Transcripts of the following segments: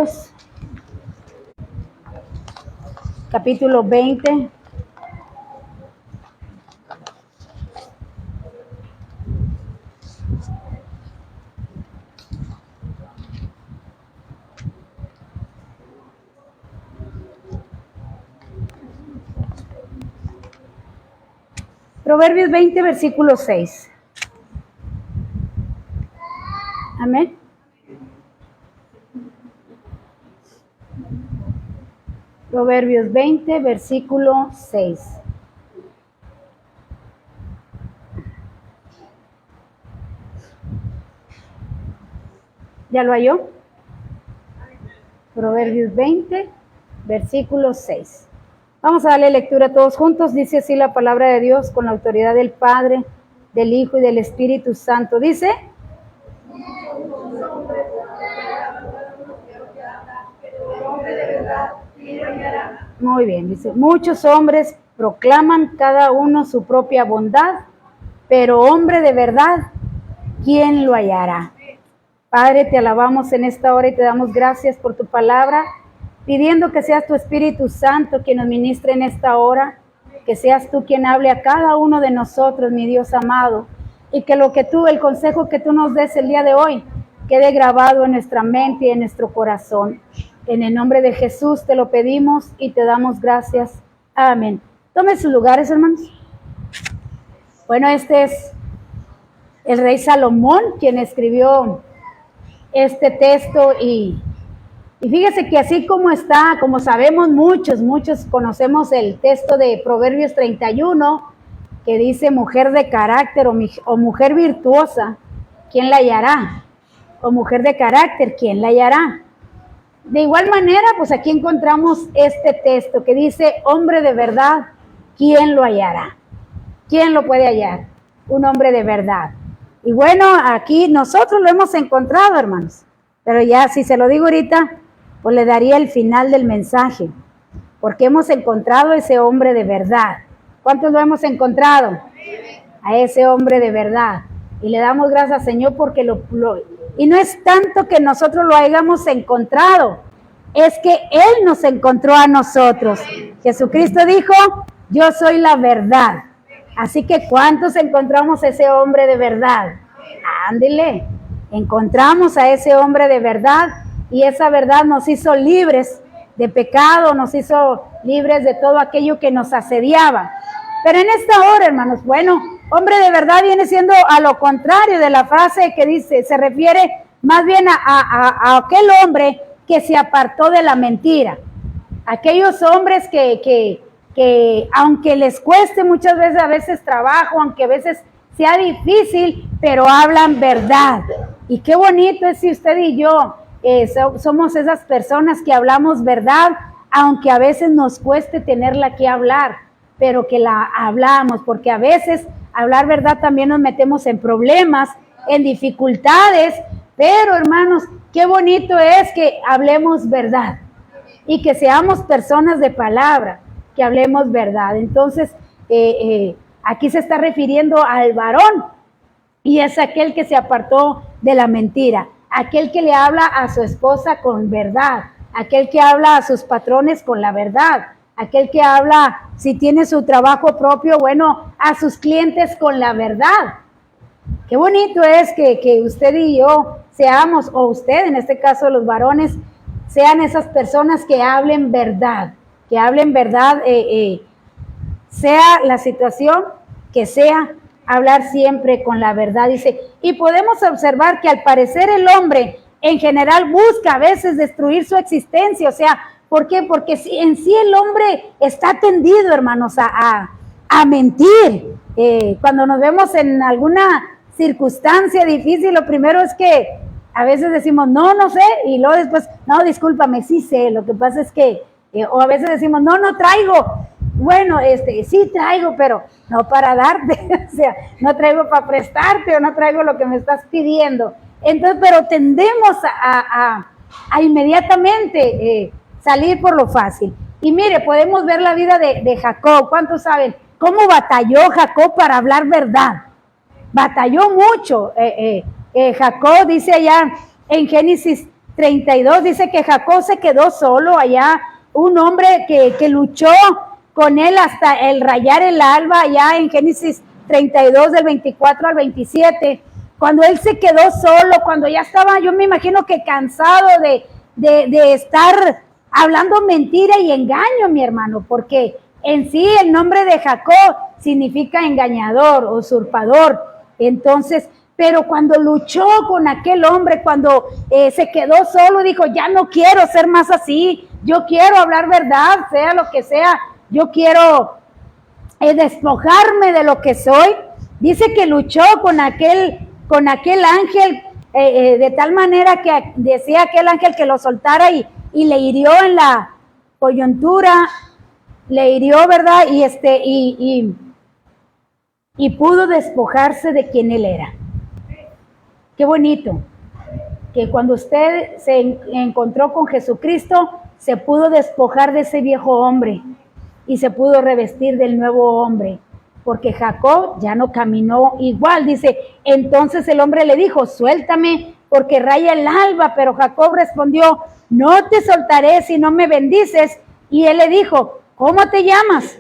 Proverbios, capítulo 20. Proverbios 20, versículo 6. Amén. Proverbios 20, versículo 6. ¿Ya lo halló? Proverbios 20, versículo 6. Vamos a darle lectura todos juntos. Dice así la palabra de Dios con la autoridad del Padre, del Hijo y del Espíritu Santo. Dice: muy bien, dice: muchos hombres proclaman cada uno su propia bondad, pero hombre de verdad, ¿quién lo hallará? Padre, te alabamos en esta hora y te damos gracias por tu palabra, pidiendo que seas tu Espíritu Santo quien nos ministre en esta hora, que seas tú quien hable a cada uno de nosotros, mi Dios amado, y que el consejo que tú nos des el día de hoy, quede grabado en nuestra mente y en nuestro corazón. En el nombre de Jesús te lo pedimos y te damos gracias. Amén. Tomen sus lugares, hermanos. Bueno, este es el rey Salomón quien escribió este texto y fíjese que así como está, como sabemos muchos conocemos el texto de Proverbios 31, que dice: mujer de carácter o mujer virtuosa, ¿quién la hallará? O mujer de carácter, ¿quién la hallará? De igual manera, pues aquí encontramos este texto que dice: hombre de verdad, ¿quién lo hallará? ¿Quién lo puede hallar? Un hombre de verdad. Y bueno, aquí nosotros lo hemos encontrado, hermanos, pero ya si se lo digo ahorita, pues le daría el final del mensaje, porque hemos encontrado ese hombre de verdad. ¿Cuántos lo hemos encontrado? A ese hombre de verdad. Y le damos gracias al Señor porque y no es tanto que nosotros lo hayamos encontrado, es que Él nos encontró a nosotros. Jesucristo dijo: yo soy la verdad. Así que ¿cuántos encontramos a ese hombre de verdad? Ándele, encontramos a ese hombre de verdad y esa verdad nos hizo libres de pecado, nos hizo libres de todo aquello que nos asediaba. Pero en esta hora, hermanos, bueno, hombre de verdad viene siendo a lo contrario de la frase que dice, se refiere más bien a aquel hombre que se apartó de la mentira. Aquellos hombres que aunque les cueste muchas veces, a veces trabajo, aunque a veces sea difícil, pero hablan verdad. Y qué bonito es si usted y yo somos esas personas que hablamos verdad, aunque a veces nos cueste tenerla que hablar, pero que la hablamos, porque a veces hablar verdad también nos metemos en problemas, en dificultades, pero hermanos, qué bonito es que hablemos verdad y que seamos personas de palabra, que hablemos verdad. Entonces, aquí se está refiriendo al varón, y es aquel que se apartó de la mentira, aquel que le habla a su esposa con verdad, aquel que habla a sus patrones con la verdad, aquel que habla, si tiene su trabajo propio, bueno, a sus clientes con la verdad. Qué bonito es que usted y yo seamos, o usted, en este caso los varones, sean esas personas que hablen verdad, sea la situación que sea, hablar siempre con la verdad. Dice, y podemos observar que al parecer el hombre en general busca a veces destruir su existencia. O sea, ¿por qué? Porque en sí el hombre está tendido, hermanos, a mentir. Cuando nos vemos en alguna circunstancia difícil, lo primero es que a veces decimos, no sé, y luego después, no, discúlpame, sí sé, lo que pasa es que, o a veces decimos, no traigo. Bueno, sí traigo, pero no para darte, o sea, no traigo para prestarte o no traigo lo que me estás pidiendo. Entonces, pero tendemos a inmediatamente salir por lo fácil. Y mire, podemos ver la vida de Jacob. ¿Cuántos saben cómo batalló Jacob para hablar verdad? Batalló mucho. Jacob dice allá en Génesis 32 dice que Jacob se quedó solo allá, un hombre que luchó con él hasta el rayar el alba, allá en Génesis 32 del 24 al 27, cuando él se quedó solo, cuando ya estaba, yo me imagino que cansado de estar hablando mentira y engaño, mi hermano, porque en sí el nombre de Jacob significa engañador, usurpador. Entonces, pero cuando luchó con aquel hombre, cuando se quedó solo, dijo, ya no quiero ser más así, yo quiero hablar verdad, sea lo que sea, yo quiero despojarme de lo que soy. Dice que luchó con aquel ángel, de tal manera que decía aquel ángel que lo soltara y le hirió en la coyuntura, le hirió, ¿verdad? Y pudo despojarse de quien él era. Qué bonito, que cuando usted se encontró con Jesucristo, se pudo despojar de ese viejo hombre y se pudo revestir del nuevo hombre, porque Jacob ya no caminó igual. Dice, entonces el hombre le dijo, suéltame porque raya el alba, pero Jacob respondió, no te soltaré si no me bendices. Y él le dijo, ¿cómo te llamas?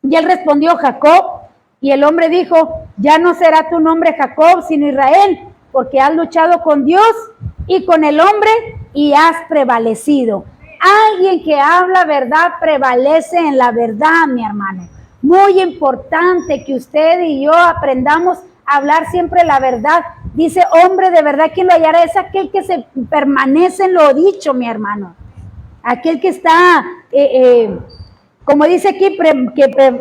Y él respondió, Jacob. Y el hombre dijo, ya no será tu nombre Jacob, sino Israel, porque has luchado con Dios y con el hombre y has prevalecido. Alguien que habla verdad prevalece en la verdad, mi hermano. Muy importante que usted y yo aprendamos a hablar siempre la verdad. Dice, hombre de verdad, ¿quién lo hallará? Es aquel que se permanece en lo dicho, mi hermano. Aquel que está, como dice aquí,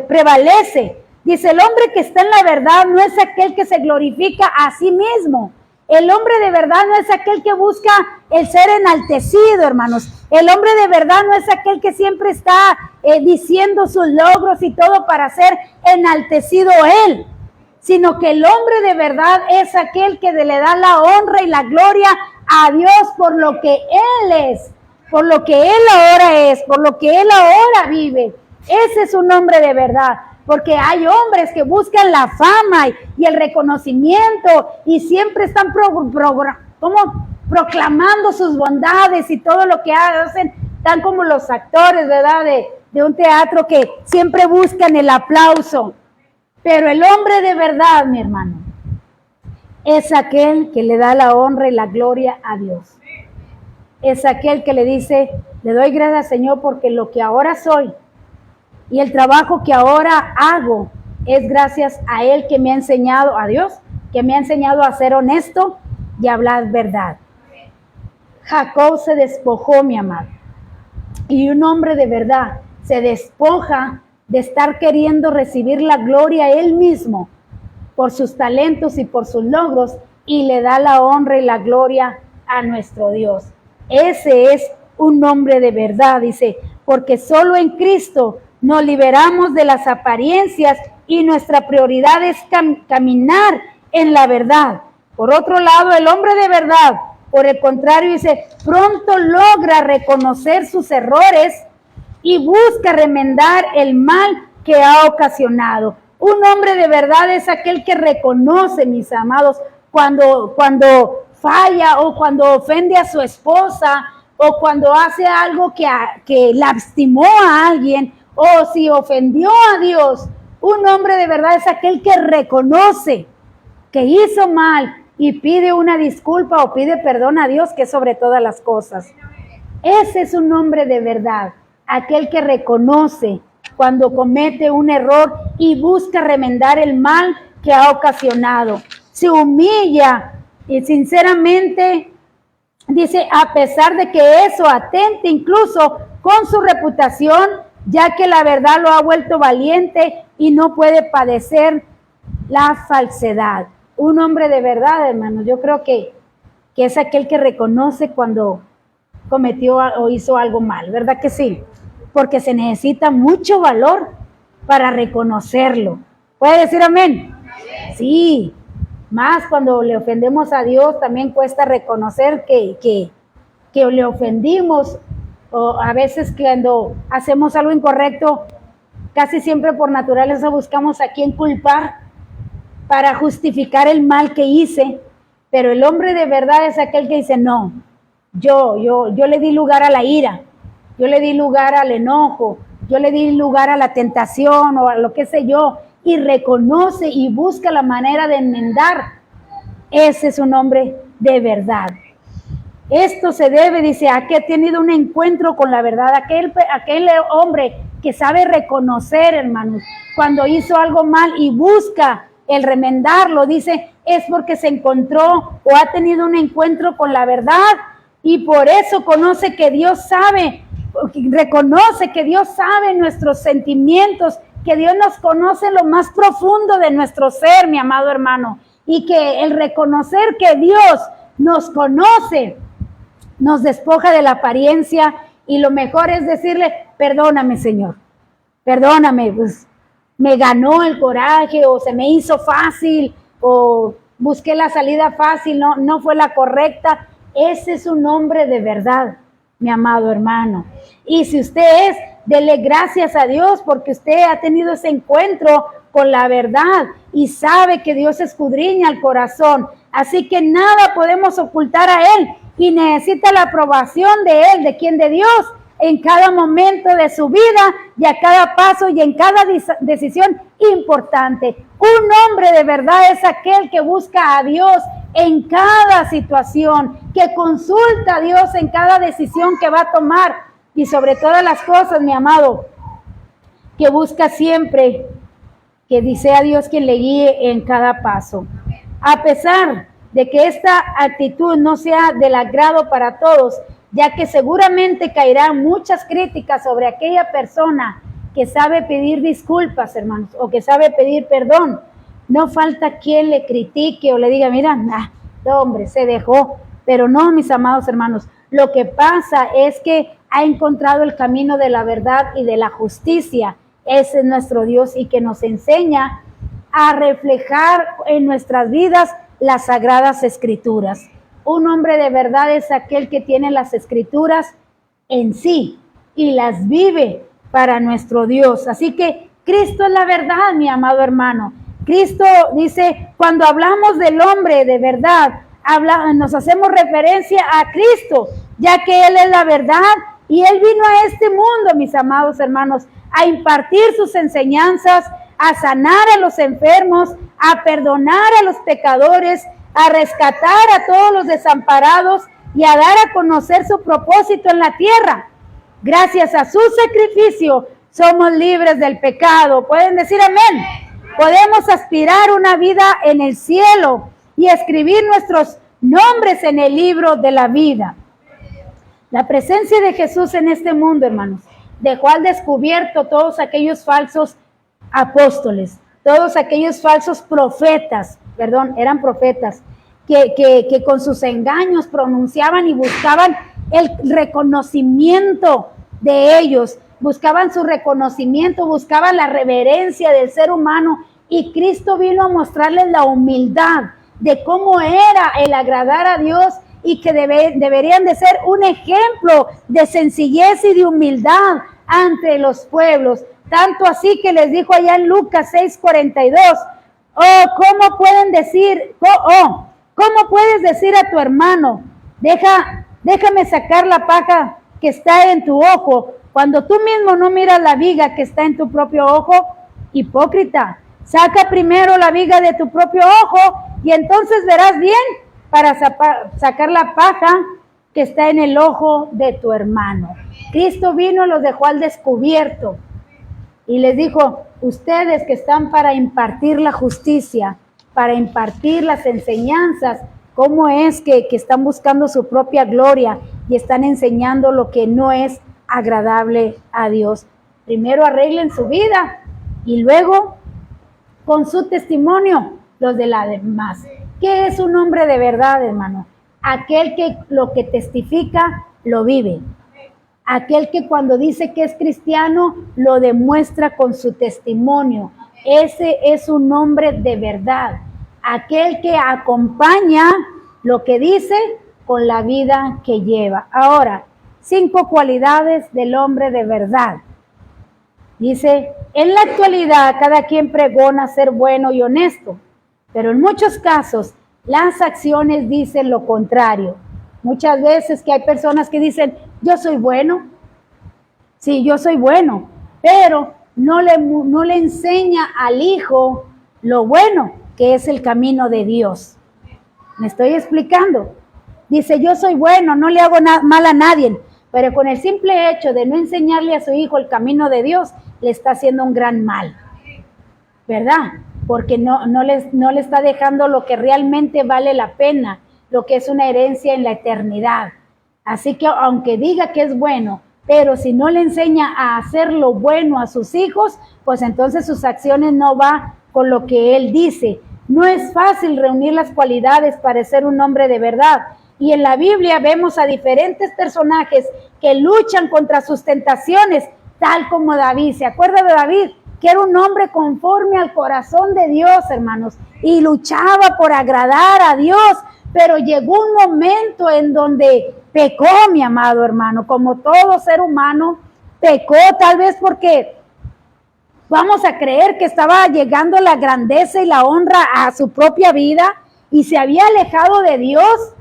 prevalece. Dice, el hombre que está en la verdad no es aquel que se glorifica a sí mismo. El hombre de verdad no es aquel que busca el ser enaltecido, hermanos. El hombre de verdad no es aquel que siempre está diciendo sus logros y todo para ser enaltecido él, sino que el hombre de verdad es aquel que le da la honra y la gloria a Dios por lo que él es, por lo que él ahora es, por lo que él ahora vive. Ese es un hombre de verdad. Porque hay hombres que buscan la fama y el reconocimiento y siempre están proclamando sus bondades y todo lo que hacen, tan como los actores, ¿verdad? De un teatro que siempre buscan el aplauso. Pero el hombre de verdad, mi hermano, es aquel que le da la honra y la gloria a Dios. Es aquel que le dice, le doy gracias, Señor, porque lo que ahora soy y el trabajo que ahora hago es gracias a Él que me ha enseñado, a Dios, que me ha enseñado a ser honesto y a hablar verdad. Jacob se despojó, mi amado. Y un hombre de verdad se despoja de estar queriendo recibir la gloria a él mismo por sus talentos y por sus logros y le da la honra y la gloria a nuestro Dios. Ese es un hombre de verdad, dice, porque solo en Cristo nos liberamos de las apariencias y nuestra prioridad es caminar en la verdad. Por otro lado, el hombre de verdad, por el contrario, dice, pronto logra reconocer sus errores y busca remendar el mal que ha ocasionado. Un hombre de verdad es aquel que reconoce, mis amados, cuando falla o cuando ofende a su esposa o cuando hace algo que lastimó a alguien, o si ofendió a Dios. Un hombre de verdad es aquel que reconoce que hizo mal y pide una disculpa o pide perdón a Dios, que es sobre todas las cosas. Ese es un hombre de verdad, aquel que reconoce cuando comete un error y busca remendar el mal que ha ocasionado. Se humilla y sinceramente, dice, a pesar de que eso atente incluso con su reputación, ya que la verdad lo ha vuelto valiente y no puede padecer la falsedad. Un hombre de verdad, hermanos, yo creo que es aquel que reconoce cuando cometió o hizo algo mal, ¿verdad que sí? Porque se necesita mucho valor para reconocerlo. ¿Puede decir amén? Sí, más cuando le ofendemos a Dios, también cuesta reconocer que le ofendimos. O a veces cuando hacemos algo incorrecto, casi siempre por naturaleza buscamos a quién culpar para justificar el mal que hice, pero el hombre de verdad es aquel que dice, no, Yo le di lugar a la ira, yo le di lugar al enojo, yo le di lugar a la tentación o a lo que sé yo, y reconoce y busca la manera de enmendar. Ese es un hombre de verdad. Esto se debe, dice, a que ha tenido un encuentro con la verdad, aquel hombre que sabe reconocer, hermanos, cuando hizo algo mal y busca el remendarlo, dice, es porque se encontró o ha tenido un encuentro con la verdad y por eso conoce que Dios sabe, reconoce que Dios sabe nuestros sentimientos, que Dios nos conoce en lo más profundo de nuestro ser, mi amado hermano, y que el reconocer que Dios nos conoce nos despoja de la apariencia y lo mejor es decirle, perdóname, Señor, perdóname, pues me ganó el coraje o se me hizo fácil o busqué la salida fácil, no fue la correcta. Ese es un hombre de verdad, mi amado hermano. Y si usted es, dele gracias a Dios porque usted ha tenido ese encuentro con la verdad y sabe que Dios escudriña el corazón. Así que nada podemos ocultar a Él y necesita la aprobación de Él, ¿de quién? De Dios, en cada momento de su vida y a cada paso y en cada decisión importante. Un hombre de verdad es aquel que busca a Dios en cada situación, que consulta a Dios en cada decisión que va a tomar y sobre todas las cosas, mi amado, que busca siempre que dice a Dios quien le guíe en cada paso. A pesar de que esta actitud no sea del agrado para todos, ya que seguramente caerán muchas críticas sobre aquella persona que sabe pedir disculpas, hermanos, o que sabe pedir perdón. No falta quien le critique o le diga, mira, hombre, se dejó. Pero no, mis amados hermanos, lo que pasa es que ha encontrado el camino de la verdad y de la justicia. Ese es nuestro Dios y que nos enseña a reflejar en nuestras vidas las sagradas escrituras. Un hombre de verdad es aquel que tiene las escrituras en sí y las vive para nuestro Dios. Así que Cristo es la verdad, mi amado hermano. Cristo dice, cuando hablamos del hombre de verdad, nos hacemos referencia a Cristo, ya que Él es la verdad y Él vino a este mundo, mis amados hermanos, a impartir sus enseñanzas, a sanar a los enfermos, a perdonar a los pecadores, a rescatar a todos los desamparados y a dar a conocer su propósito en la tierra. Gracias a su sacrificio somos libres del pecado. ¿Pueden decir amén? Podemos aspirar una vida en el cielo y escribir nuestros nombres en el libro de la vida. La presencia de Jesús en este mundo, hermanos, dejó al descubierto todos aquellos falsos apóstoles, todos aquellos falsos profetas, eran profetas, que con sus engaños pronunciaban y buscaban el reconocimiento de ellos, buscaban su reconocimiento, buscaban la reverencia del ser humano, y Cristo vino a mostrarles la humildad de cómo era el agradar a Dios y que deberían de ser un ejemplo de sencillez y de humildad ante los pueblos. Tanto así que les dijo allá en Lucas 6:42, ¿cómo pueden decir, cómo puedes decir a tu hermano, déjame sacar la paja que está en tu ojo, cuando tú mismo no miras la viga que está en tu propio ojo? Hipócrita, saca primero la viga de tu propio ojo y entonces verás bien para sacar la paja que está en el ojo de tu hermano. Cristo vino y los dejó al descubierto y les dijo, ustedes que están para impartir la justicia, para impartir las enseñanzas, ¿cómo es que están buscando su propia gloria y están enseñando lo que no es agradable a Dios? Primero arreglen su vida y luego con su testimonio los de la demás. ¿Qué es un hombre de verdad, hermano? Aquel que lo que testifica lo vive. Aquel que cuando dice que es cristiano lo demuestra con su testimonio. Ese es un hombre de verdad. Aquel que acompaña lo que dice con la vida que lleva. Ahora, 5 cualidades del hombre de verdad. Dice, en la actualidad cada quien pregona ser bueno y honesto, pero en muchos casos las acciones dicen lo contrario. Muchas veces que hay personas que dicen, yo soy bueno, sí, yo soy bueno, pero no le enseña al hijo lo bueno que es el camino de Dios. ¿Me estoy explicando? Dice, yo soy bueno, no le hago mal a nadie, pero con el simple hecho de no enseñarle a su hijo el camino de Dios, le está haciendo un gran mal, ¿verdad? Porque no le está dejando lo que realmente vale la pena, lo que es una herencia en la eternidad. Así que aunque diga que es bueno, pero si no le enseña a hacer lo bueno a sus hijos, pues entonces sus acciones no van con lo que él dice. No es fácil reunir las cualidades para ser un hombre de verdad. Y en la Biblia vemos a diferentes personajes que luchan contra sus tentaciones, tal como David. ¿Se acuerda de David? Que era un hombre conforme al corazón de Dios, hermanos, y luchaba por agradar a Dios, pero llegó un momento en donde pecó, mi amado hermano, como todo ser humano, pecó tal vez porque vamos a creer que estaba llegando la grandeza y la honra a su propia vida y se había alejado de Dios,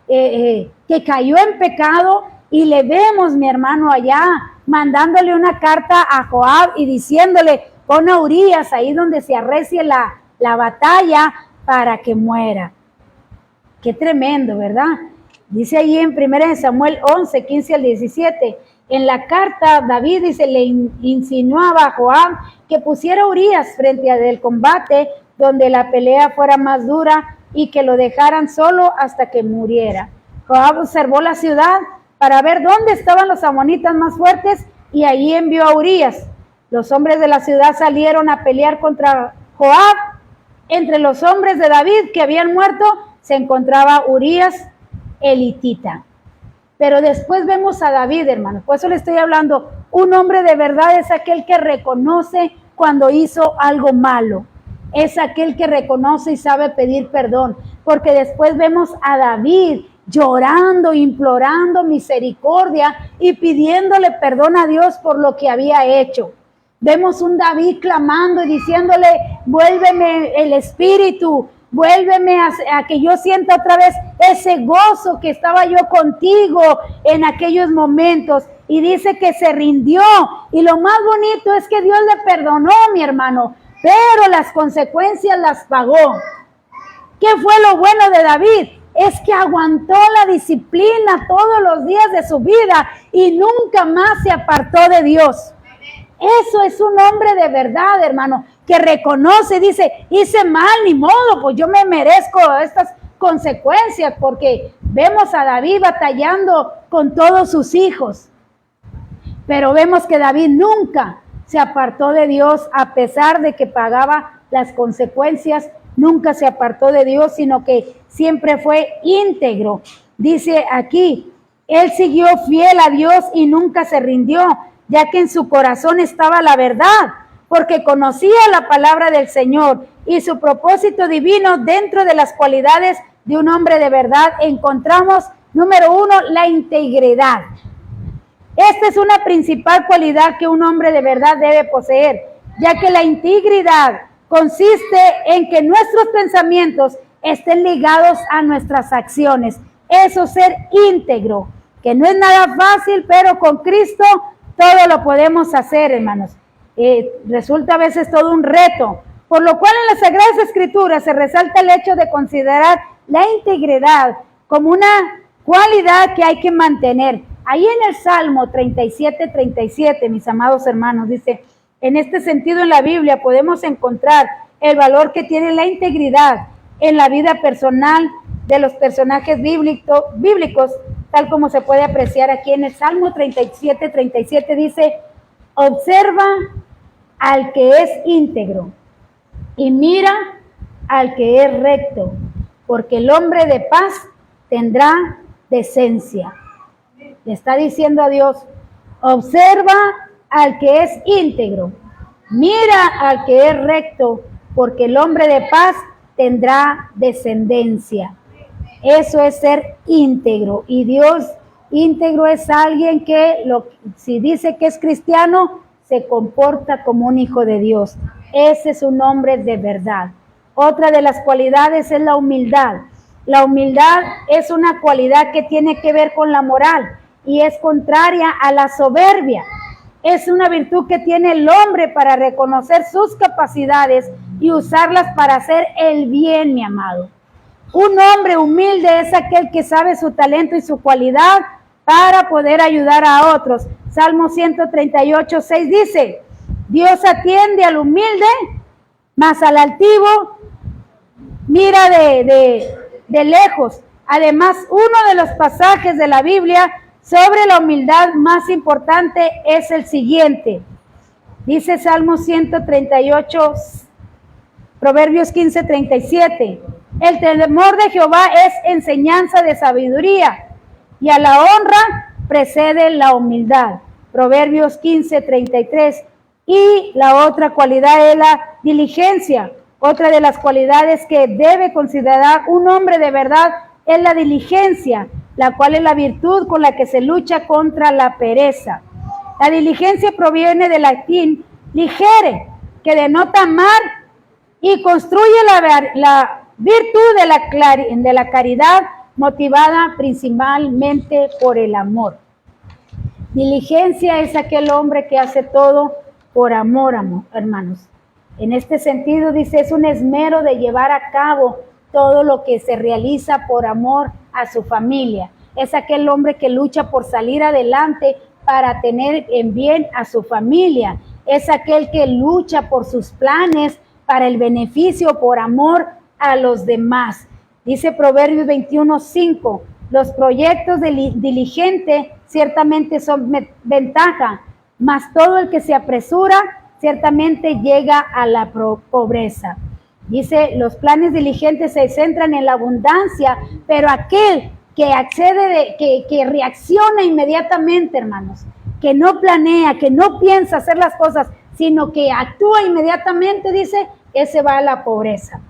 que cayó en pecado, y le vemos, mi hermano, allá mandándole una carta a Joab y diciéndole, pon a Urías ahí donde se arrecie la batalla para que muera. Qué tremendo, ¿verdad? Dice ahí en 1 Samuel 11, 15 al 17, en la carta David dice, le insinuaba a Joab que pusiera a Urías frente al combate donde la pelea fuera más dura y que lo dejaran solo hasta que muriera. Joab observó la ciudad para ver dónde estaban los amonitas más fuertes y allí envió a Urías. Los hombres de la ciudad salieron a pelear contra Joab. Entre los hombres de David que habían muerto se encontraba Urías el hitita. Pero después vemos a David, hermano, por eso le estoy hablando, un hombre de verdad es aquel que reconoce cuando hizo algo malo, es aquel que reconoce y sabe pedir perdón, porque después vemos a David llorando, implorando misericordia y pidiéndole perdón a Dios por lo que había hecho. Vemos un David clamando y diciéndole, vuélveme el espíritu, vuélveme a que yo sienta otra vez ese gozo que estaba yo contigo en aquellos momentos. Y dice que se rindió. Y lo más bonito es que Dios le perdonó, mi hermano, pero las consecuencias las pagó. ¿Qué fue lo bueno de David? Es que aguantó la disciplina todos los días de su vida y nunca más se apartó de Dios. Eso es un hombre de verdad, hermano, que reconoce, dice, hice mal, ni modo, pues yo me merezco estas consecuencias, porque vemos a David batallando con todos sus hijos. Pero vemos que David nunca se apartó de Dios, a pesar de que pagaba las consecuencias, nunca se apartó de Dios, sino que siempre fue íntegro. Dice aquí, él siguió fiel a Dios y nunca se rindió, ya que en su corazón estaba la verdad, porque conocía la palabra del Señor y su propósito divino. Dentro de las cualidades de un hombre de verdad encontramos, número 1, la integridad. Esta es una principal cualidad que un hombre de verdad debe poseer, ya que la integridad consiste en que nuestros pensamientos estén ligados a nuestras acciones. Eso es ser íntegro, que no es nada fácil, pero con Cristo todo lo podemos hacer, hermanos. Resulta a veces todo un reto, por lo cual en las Sagradas Escrituras se resalta el hecho de considerar la integridad como una cualidad que hay que mantener. Ahí en el Salmo 37:37, mis amados hermanos, dice, en este sentido en la Biblia podemos encontrar el valor que tiene la integridad en la vida personal de los personajes bíblicos, tal como se puede apreciar aquí en el Salmo 37:37, dice, observa al que es íntegro y mira al que es recto, porque el hombre de paz tendrá decencia. Le está diciendo a Dios, observa al que es íntegro, mira al que es recto, porque el hombre de paz tendrá descendencia. Eso es ser íntegro. Y Dios íntegro es alguien que, si dice que es cristiano, se comporta como un hijo de Dios. Ese es un hombre de verdad. Otra de las cualidades es la humildad. La humildad es una cualidad que tiene que ver con la moral y es contraria a la soberbia. Es una virtud que tiene el hombre para reconocer sus capacidades y usarlas para hacer el bien, mi amado. Un hombre humilde es aquel que sabe su talento y su cualidad para poder ayudar a otros. Salmo 138, 6 dice, Dios atiende al humilde, mas al altivo mira de lejos. Además, uno de los pasajes de la Biblia sobre la humildad más importante es el siguiente. Dice Salmo 138, Proverbios 15, 37. El temor de Jehová es enseñanza de sabiduría, y a la honra precede la humildad. Proverbios 15, 33. Y la otra cualidad es la diligencia. Otra de las cualidades que debe considerar un hombre de verdad es la diligencia, la cual es la virtud con la que se lucha contra la pereza. La diligencia proviene del latín ligere, que denota amar, y construye la virtud de la caridad, motivada principalmente por el amor. Diligencia es aquel hombre que hace todo por amor, hermanos. En este sentido, dice, es un esmero de llevar a cabo todo lo que se realiza por amor a su familia. Es aquel hombre que lucha por salir adelante para tener en bien a su familia. Es aquel que lucha por sus planes, para el beneficio, por amor a los demás. Dice Proverbios 21, 5, los proyectos del diligente ciertamente son ventaja, mas todo el que se apresura ciertamente llega a la pobreza. Dice, los planes diligentes se centran en la abundancia, pero aquel que accede, que reacciona inmediatamente, hermanos, que no planea, que no piensa hacer las cosas, sino que actúa inmediatamente, dice, ese va a la pobreza.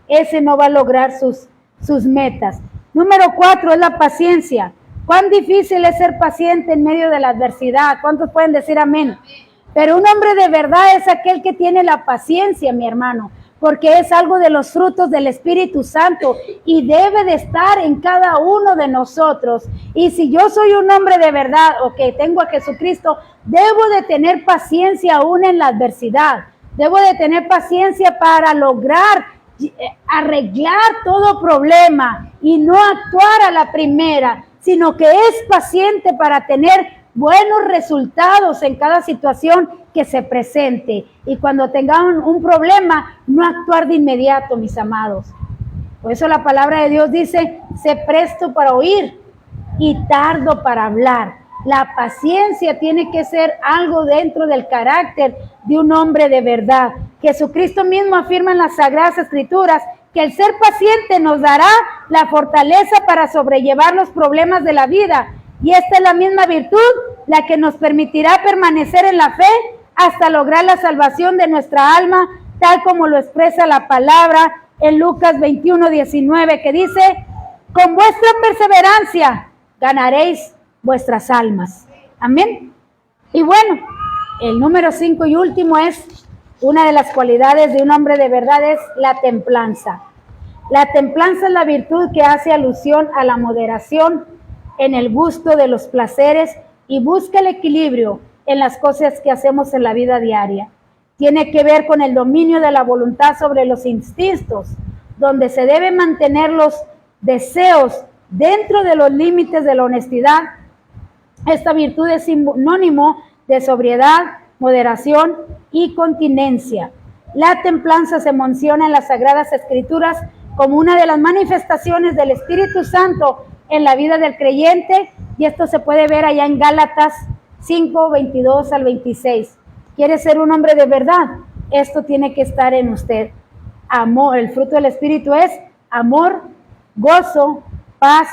Ese no va a lograr sus metas. Número 4 es la paciencia. Cuán difícil es ser paciente en medio de la adversidad. ¿Cuántos pueden decir amén? Pero un hombre de verdad es aquel que tiene la paciencia, mi hermano, porque es algo de los frutos del Espíritu Santo y debe de estar en cada uno de nosotros. Y si yo soy un hombre de verdad o que tengo a Jesucristo, debo de tener paciencia aún en la adversidad. Debo de tener paciencia para lograr arreglar todo problema y no actuar a la primera, sino que es paciente para tener buenos resultados en cada situación que se presente. Y cuando tengan un problema, no actuar de inmediato, mis amados. Por eso la palabra de Dios dice, sé presto para oír y tardo para hablar. La paciencia tiene que ser algo dentro del carácter de un hombre de verdad. Jesucristo mismo afirma en las Sagradas Escrituras que el ser paciente nos dará la fortaleza para sobrellevar los problemas de la vida. Y esta es la misma virtud la que nos permitirá permanecer en la fe hasta lograr la salvación de nuestra alma, tal como lo expresa la palabra en Lucas 21, 19, que dice, con vuestra perseverancia ganaréis vuestras almas. Amén. Y bueno, el número 5 y último es, una de las cualidades de un hombre de verdad es la templanza. La templanza es la virtud que hace alusión a la moderación en el gusto de los placeres y busca el equilibrio en las cosas que hacemos en la vida diaria. Tiene que ver con el dominio de la voluntad sobre los instintos, donde se deben mantener los deseos dentro de los límites de la honestidad. Esta virtud es sinónimo de sobriedad, moderación y continencia. La templanza se menciona en las Sagradas Escrituras como una de las manifestaciones del Espíritu Santo en la vida del creyente, y esto se puede ver allá en Gálatas 5, 22 al 26. ¿Quiere ser un hombre de verdad? Esto tiene que estar en usted. Amor, el fruto del Espíritu es amor, gozo, paz,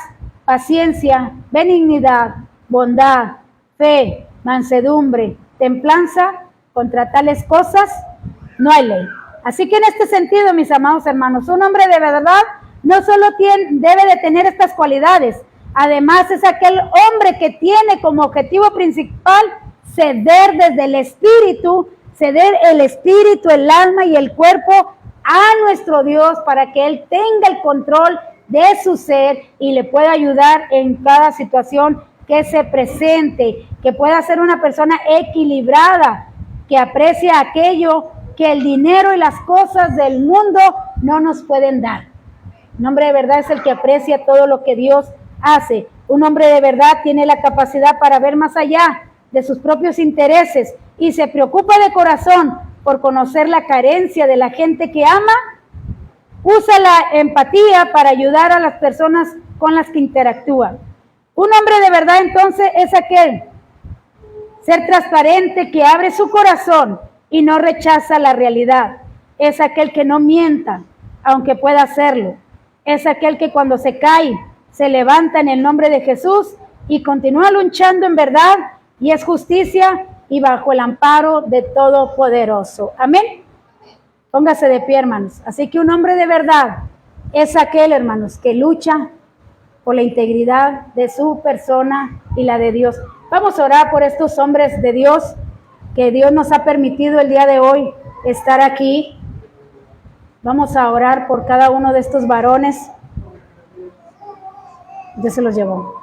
paciencia, benignidad, bondad, fe, mansedumbre, templanza. Contra tales cosas no hay ley. Así que en este sentido, mis amados hermanos, un hombre de verdad no solo debe de tener estas cualidades, además es aquel hombre que tiene como objetivo principal ceder desde el espíritu, ceder el espíritu, el alma y el cuerpo a nuestro Dios para que Él tenga el control de su ser y le pueda ayudar en cada situación que se presente, que pueda ser una persona equilibrada, que aprecie aquello que el dinero y las cosas del mundo no nos pueden dar. Un hombre de verdad es el que aprecia todo lo que Dios hace. Un hombre de verdad tiene la capacidad para ver más allá de sus propios intereses y se preocupa de corazón por conocer la carencia de la gente que ama. Usa la empatía para ayudar a las personas con las que interactúa. Un hombre de verdad entonces es aquel ser transparente, que abre su corazón y no rechaza la realidad. Es aquel que no mienta, aunque pueda hacerlo. Es aquel que cuando se cae, se levanta en el nombre de Jesús y continúa luchando en verdad y es justicia y bajo el amparo de Todopoderoso. Amén. Póngase de pie, hermanos. Así que un hombre de verdad es aquel, hermanos, que lucha por la integridad de su persona y la de Dios. Vamos a orar por estos hombres de Dios que Dios nos ha permitido el día de hoy estar aquí. Vamos a orar por cada uno de estos varones. Dios se los llevó.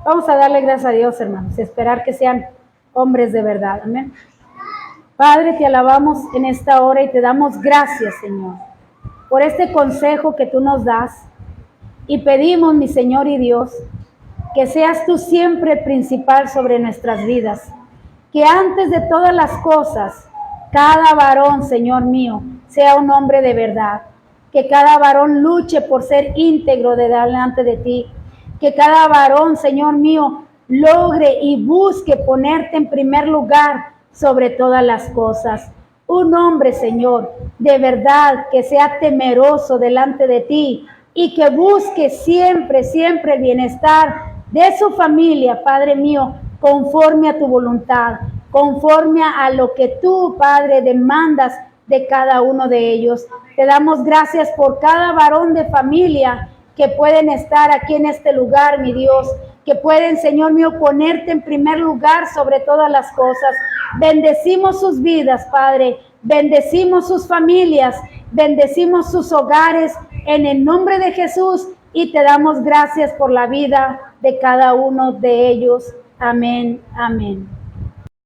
Vamos a darle gracias a Dios, hermanos, y esperar que sean hombres de verdad. Amén. Padre, te alabamos en esta hora y te damos gracias, Señor, por este consejo que tú nos das. Y pedimos, mi Señor y Dios, que seas tú siempre el principal sobre nuestras vidas. Que antes de todas las cosas, cada varón, Señor mío, sea un hombre de verdad. Que cada varón luche por ser íntegro delante de ti. Que cada varón, Señor mío, logre y busque ponerte en primer lugar sobre todas las cosas. Un hombre, Señor, de verdad, que sea temeroso delante de ti y que busque siempre, siempre el bienestar de su familia, Padre mío, conforme a tu voluntad, conforme a lo que tú, Padre, demandas de cada uno de ellos. Te damos gracias por cada varón de familia que pueden estar aquí en este lugar, mi Dios, que pueden, Señor mío, ponerte en primer lugar sobre todas las cosas. Bendecimos sus vidas, Padre, bendecimos sus familias, bendecimos sus hogares en el nombre de Jesús y te damos gracias por la vida de cada uno de ellos. Amén, amén.